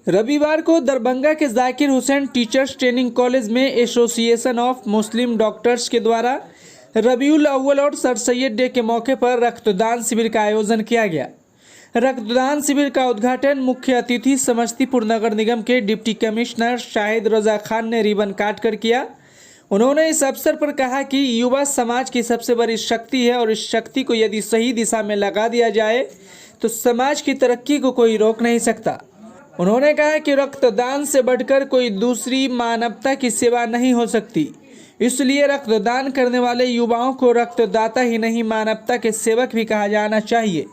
रविवार को दरभंगा के Zakir Hussain teachers training college में एसोसिएशन ऑफ मुस्लिम डॉक्टर्स के द्वारा रबीउल अव्वल और सर सैयद डे के मौके पर रक्तदान शिविर का आयोजन किया गया। रक्तदान शिविर का उद्घाटन मुख्य अतिथि समस्तीपुर नगर निगम के डिप्टी कमिश्नर शाहिद रजा खान ने रिबन काट कर किया। उन्होंने इस अवसर पर कहा कि युवा समाज की सबसे बड़ी शक्ति है और इस शक्ति को यदि सही दिशा में लगा दिया जाए तो समाज की तरक्की को कोई रोक नहीं सकता। उन्होंने कहा कि रक्तदान से बढ़कर कोई दूसरी मानवता की सेवा नहीं हो सकती, इसलिए रक्तदान करने वाले युवाओं को रक्तदाता ही नहीं मानवता के सेवक भी कहा जाना चाहिए।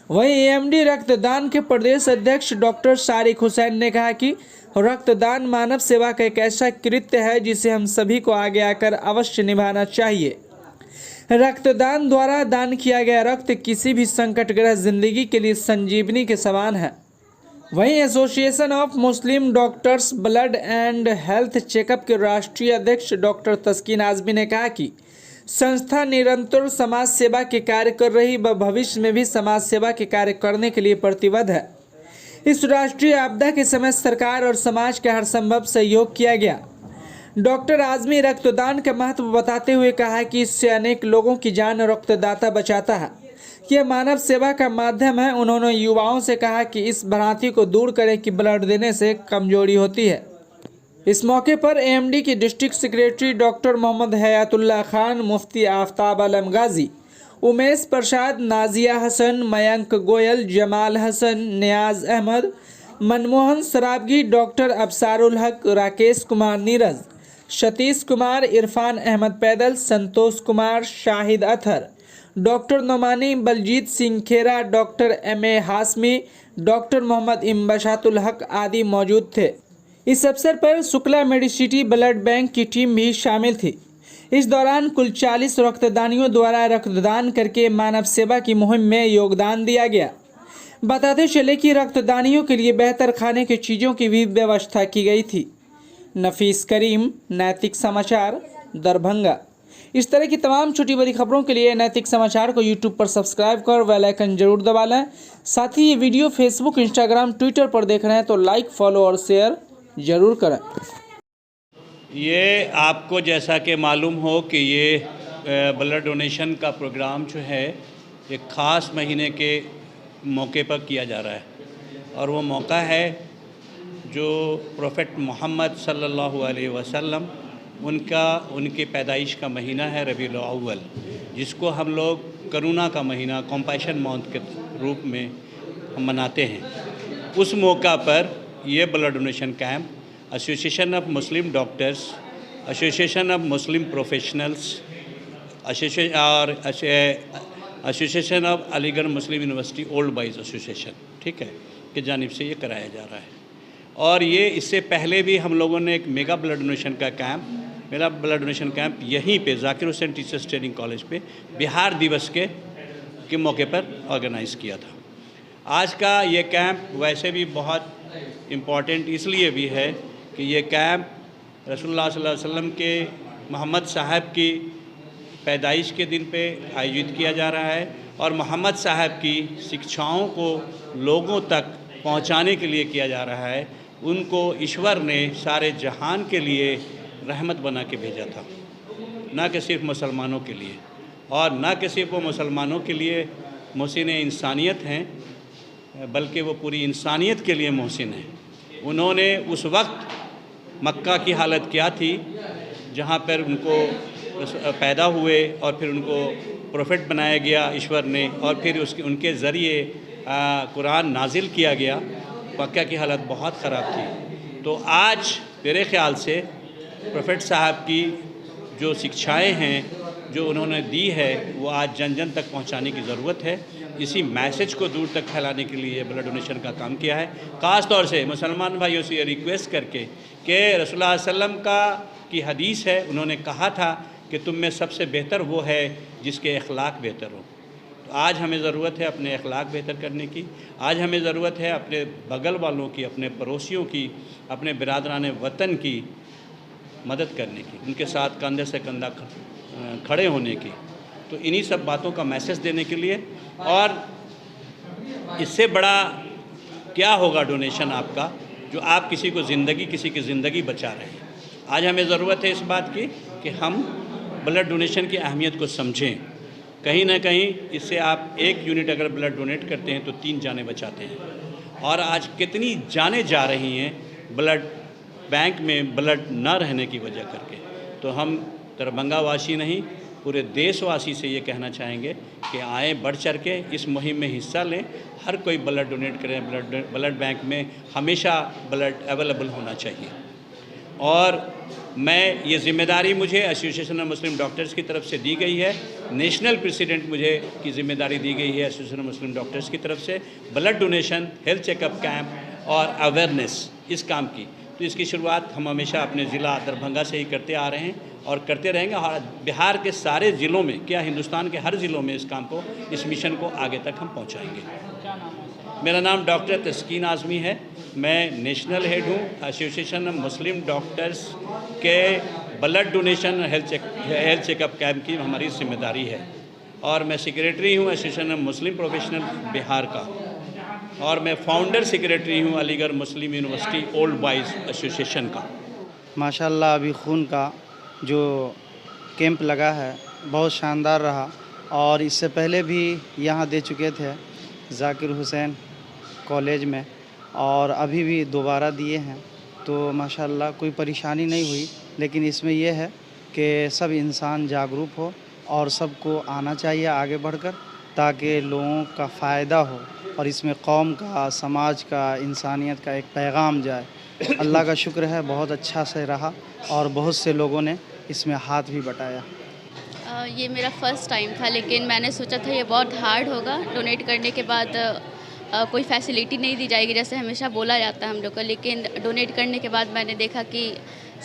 वहीं एएमडी रक्तदान के प्रदेश अध्यक्ष डॉक्टर सारिक हुसैन ने कहा कि रक्तदान मानव सेवा का एक ऐसा कृत्य है जिसे हम सभी को आगे आकर अवश्य निभाना चाहिए। रक्तदान द्वारा दान किया गया रक्त किसी भी संकटग्रस्त जिंदगी के लिए संजीवनी के समान है। वहीं association of Muslim doctors blood and health checkup के राष्ट्रीय अध्यक्ष डॉक्टर तस्कीन आजमी ने कहा कि संस्था निरंतर समाज सेवा के कार्य कर रही व भविष्य में भी समाज सेवा के कार्य करने के लिए प्रतिबद्ध है। इस राष्ट्रीय आपदा के समय सरकार और समाज के हर संभव सहयोग किया गया। डॉक्टर आजमी रक्तदान का महत्व बताते हुए कहा कि इससे अनेक लोगों की जान रक्तदाता बचाता है। यह मानव सेवा का माध्यम है। उन्होंने युवाओं से कहा कि इस भ्रांति को दूर करें कि ब्लड देने से कमजोरी होती है। इस मौके पर एएमडी के district secretary doctor Mohammad Hayatullah Khan, Mufti Aftab Alam Ghazi, Umesh Prasad, Nazia Hasan, Mayank Goyal, Jamal Hasan, Niyaz Ahmad, Manmohan Sarawgi, doctor Absarul Haque, Rakesh Kumar Neeraj, Satish Kumar, Irfan Ahmad Paidal, Santosh Kumar, Shahid Athar, doctor Nomani, Baljit Singh Khera, doctor M A. Hashmi, doctor Mohammad Imbashatul Haque आदि मौजूद थे। इस अवसर पर शुक्ला मेडिसिटी ब्लड बैंक की टीम भी शामिल थी। इस दौरान कुल 40 रक्तदानियों द्वारा रक्तदान करके मानव सेवा की मुहिम में योगदान दिया गया। बताते चले कि रक्तदानियों के लिए बेहतर खाने की चीज़ों की भी व्यवस्था की गई थी। नफीस करीम, नैतिक समाचार, दरभंगा। इस तरह की तमाम छोटी बड़ी खबरों के लिए नैतिक समाचार को यूट्यूब पर सब्सक्राइब कर बेल आइकन जरूर दबा लें। साथ ही ये वीडियो फेसबुक, इंस्टाग्राम, ट्विटर पर देख रहे हैं तो लाइक, फॉलो और शेयर जरूर करें। ये आपको जैसा कि मालूम हो कि ये ब्लड डोनेशन का प्रोग्राम जो है एक ख़ास महीने के मौके पर किया जा रहा है और वो मौका है जो प्रोफेट मोहम्मद सल्लल्लाहु अलैहि वसल्लम उनकी पैदाइश का महीना है रबीउल अव्वल, जिसको हम लोग करुणा का महीना, कॉम्पैशन मंथ के रूप में हम मनाते हैं। उस मौका पर ये blood donation camp association of Muslim doctors, association of Muslim professionals और association of Aligarh Muslim university old boys association, ठीक है, की जानिब से ये कराया जा रहा है। और ये इससे पहले भी हम लोगों ने एक मेगा ब्लड डोनेशन कैंप यहीं पे Zakir Hussain teachers training college पे बिहार दिवस के मौके पर ऑर्गेनाइज़ किया था। आज का ये कैंप वैसे भी बहुत इम्पॉर्टेंट इसलिए भी है कि ये कैंप रसूलुल्लाह सल्लल्लाहु अलैहि वसल्लम के मोहम्मद साहब की पैदाइश के दिन पे आयोजित किया जा रहा है और मोहम्मद साहब की शिक्षाओं को लोगों तक पहुंचाने के लिए किया जा रहा है। उनको ईश्वर ने सारे जहान के लिए रहमत बना के भेजा था, न कि सिर्फ मुसलमानों के लिए, और न कि सिर्फ वो मुसलमानों के लिए मोहसिन इंसानियत हैं, बल्कि वो पूरी इंसानियत के लिए मोहसिन हैं। उन्होंने उस वक्त मक्का की हालत क्या थी जहाँ पर उनको पैदा हुए और फिर उनको प्रोफेट बनाया गया ईश्वर ने, और फिर उनके ज़रिए कुरान नाजिल किया गया। मक्का की हालत बहुत ख़राब थी। तो आज मेरे ख़्याल से प्रोफेट साहब की जो शिक्षाएं हैं जो उन्होंने दी है वो आज जन जन तक पहुंचाने की ज़रूरत है। इसी मैसेज को दूर तक फैलाने के लिए ब्लड डोनेशन का काम किया है। ख़ास तौर से मुसलमान भाइयों से ये रिक्वेस्ट करके कि रसूलुल्लाह सल्लल्लाहु अलैहि वसल्लम की हदीस है, उन्होंने कहा था कि तुम में सबसे बेहतर वो है जिसके अखलाक बेहतर हो। तो आज हमें ज़रूरत है अपने अखलाक बेहतर करने की। आज हमें ज़रूरत है अपने बगल वालों की, अपने पड़ोसियों की, अपने बिरादरान वतन की मदद करने की, उनके साथ कंधे से कंधा खड़े होने की। तो इन्हीं सब बातों का मैसेज देने के लिए, और इससे बड़ा क्या होगा डोनेशन आपका, जो आप किसी की ज़िंदगी बचा रहे हैं। आज हमें ज़रूरत है इस बात की कि हम ब्लड डोनेशन की अहमियत को समझें। कहीं ना कहीं इससे आप 1 यूनिट अगर ब्लड डोनेट करते हैं तो 3 जानें बचाते हैं। और आज कितनी जानें जा रही हैं ब्लड बैंक में ब्लड न रहने की वजह करके। तो हम दरभंगा वासी नहीं, पूरे देशवासी से ये कहना चाहेंगे कि आए बढ़ चढ़ के इस मुहिम में हिस्सा लें। हर कोई ब्लड डोनेट करें। ब्लड बैंक में हमेशा ब्लड अवेलेबल होना चाहिए। और मैं ये ज़िम्मेदारी मुझे एसोसिएशन ऑफ मुस्लिम डॉक्टर्स की तरफ से दी गई है। नेशनल प्रेसिडेंट मुझे की ज़िम्मेदारी दी गई है एसोसिएशन ऑफ मुस्लिम डॉक्टर्स की तरफ से, blood donation, health checkup camp और अवेयरनेस इस काम की। तो इसकी शुरुआत हम हमेशा अपने ज़िला दरभंगा से ही करते आ रहे हैं और करते रहेंगे। और बिहार के सारे ज़िलों में, क्या हिंदुस्तान के हर ज़िलों में इस काम को, इस मिशन को आगे तक हम पहुंचाएंगे। मेरा नाम डॉक्टर तस्कीन आज़मी है। मैं नेशनल हेड हूँ एसोसिएशन ऑफ मुस्लिम डॉक्टर्स के blood donation health checkup camp की हमारी जिम्मेदारी है। और मैं सेक्रेटरी हूँ association of Muslim professional Bihar का। और मैं फाउंडर सेक्रेटरी हूँ Aligarh Muslim university old boys association का। माशाल्लाह अभी खून का जो कैंप लगा है बहुत शानदार रहा। और इससे पहले भी यहाँ दे चुके थे जाकिर हुसैन कॉलेज में, और अभी भी दोबारा दिए हैं। तो माशाल्लाह कोई परेशानी नहीं हुई। लेकिन इसमें यह है कि सब इंसान जागरूक हो और सबको आना चाहिए आगे बढ़कर, ताकि लोगों का फ़ायदा हो और इसमें कौम का, समाज का, इंसानियत का एक पैगाम जाए। अल्लाह का शुक्र है बहुत अच्छा से रहा और बहुत से लोगों ने इसमें हाथ भी बटाया। ये मेरा फ़र्स्ट टाइम था, लेकिन मैंने सोचा था ये बहुत हार्ड होगा। डोनेट करने के बाद कोई फैसिलिटी नहीं दी जाएगी जैसे हमेशा बोला जाता है हम लोग को, लेकिन डोनेट करने के बाद मैंने देखा कि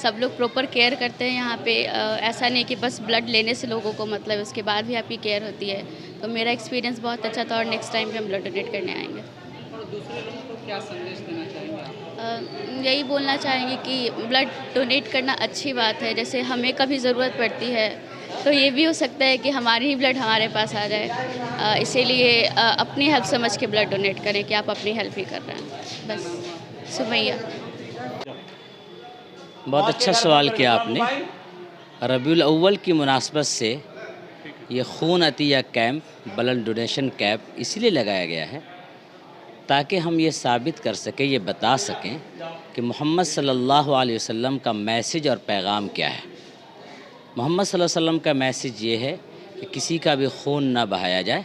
सब लोग प्रॉपर केयर करते हैं यहाँ पे। ऐसा नहीं कि बस ब्लड लेने से लोगों को मतलब, उसके बाद भी आपकी केयर होती है। तो मेरा एक्सपीरियंस बहुत अच्छा था और नेक्स्ट टाइम भी हम ब्लड डोनेट करने आएंगे। और दूसरे लोगों को क्या संदेश देना चाहेंगे? यही बोलना चाहेंगे कि ब्लड डोनेट करना अच्छी बात है। जैसे हमें कभी ज़रूरत पड़ती है तो ये भी हो सकता है कि हमारी ही ब्लड हमारे पास आ जाए। इसीलिए अपनी हेल्प समझ के ब्लड डोनेट करें कि आप अपनी हेल्प ही कर रहे हैं। बस। सुमैया। बहुत अच्छा सवाल किया आपने। रबीउल अव्वल की मुनासबत से ये खून अतिया कैंप, ब्लड डोनेशन कैंप इसलिए लगाया गया है ताकि हम ये साबित कर सकें, ये बता सकें कि मोहम्मद सल्लल्लाहु अलैहि वसल्लम का मैसेज और पैगाम क्या है। मोहम्मद सल्लल्लाहु अलैहि वसल्लम का मैसेज ये है कि किसी का भी खून ना बहाया जाए,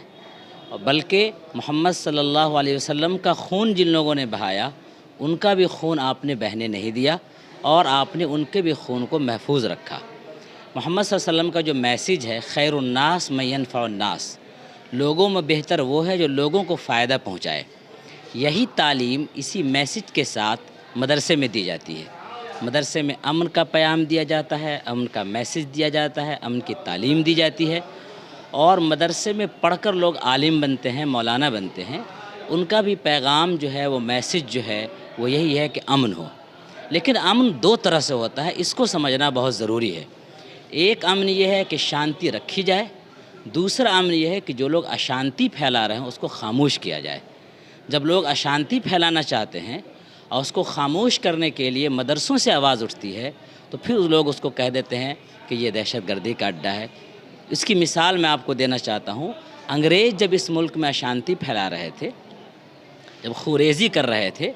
और बल्कि मोहम्मद सल्लल्लाहु अलैहि वसल्लम का खून जिन लोगों ने बहाया उनका भी खून आपने बहने नहीं दिया और आपने उनके भी खून को महफूज रखा। मोहम्मद सल्लल्लाहु अलैहि वसल्लम का जो मैसेज है, खैरुन्नास मन यनफ़उन्नास, लोगों में बेहतर वो है जो लोगों को फ़ायदा पहुँचाए। यही तालीम इसी मैसेज के साथ मदरसे में दी जाती है। मदरसे में अमन का पैगाम दिया जाता है, अमन का मैसेज दिया जाता है, अमन की तालीम दी जाती है। और मदरसे में पढ़कर लोग आलिम बनते हैं, मौलाना बनते हैं। उनका भी पैगाम जो है, वो मैसेज जो है, वो यही है कि अमन हो। लेकिन अमन 2 तरह से होता है, इसको समझना बहुत ज़रूरी है। एक अमन ये है कि शांति रखी जाए, दूसरा अमन ये है कि जो लोग अशांति फैला रहे हैं उसको खामोश किया जाए। जब लोग अशांति फैलाना चाहते हैं और उसको खामोश करने के लिए मदरसों से आवाज़ उठती है, तो फिर लोग उसको कह देते हैं कि ये दहशतगर्दी का अड्डा है। इसकी मिसाल मैं आपको देना चाहता हूँ। अंग्रेज़ जब इस मुल्क में अशांति फैला रहे थे, जब खुरेज़ी कर रहे थे,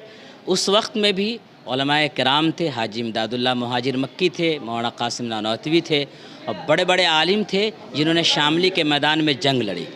उस वक्त में भी उलमाए किराम थे। हाजी इमदादुल्लाह मुहाजिर मक्की थे, मौलाना कासिम नानौतवी थे और बड़े बड़े आलिम थे जिन्होंने शामली के मैदान में जंग लड़ी।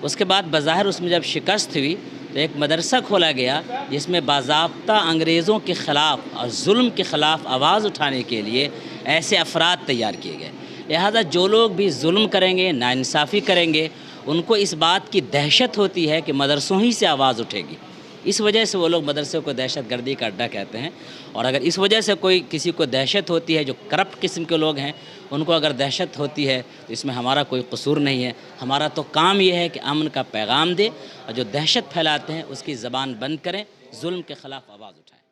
उसके बाद बज़ाहिर उसमें जब शिकस्त हुई तो एक मदरसा खोला गया जिसमें बाज़ाब्ता अंग्रेज़ों के ख़िलाफ़ और जुल्म के ख़िलाफ़ आवाज़ उठाने के लिए ऐसे अफराद तैयार किए गए। लिहाजा जो लोग भी जुल्म करेंगे, नाइंसाफ़ी करेंगे, उनको इस बात की दहशत होती है कि मदरसों ही से आवाज़ उठेगी। इस वजह से वो लोग मदरसे को दहशतगर्दी का अड्डा कहते हैं। और अगर इस वजह से कोई किसी को दहशत होती है, जो करप्ट किस्म के लोग हैं, उनको अगर दहशत होती है तो इसमें हमारा कोई कसूर नहीं है। हमारा तो काम ये है कि अमन का पैगाम दे और जो दहशत फैलाते हैं उसकी ज़बान बंद करें, जुल्म के ख़िलाफ़ आवाज़ उठाएं।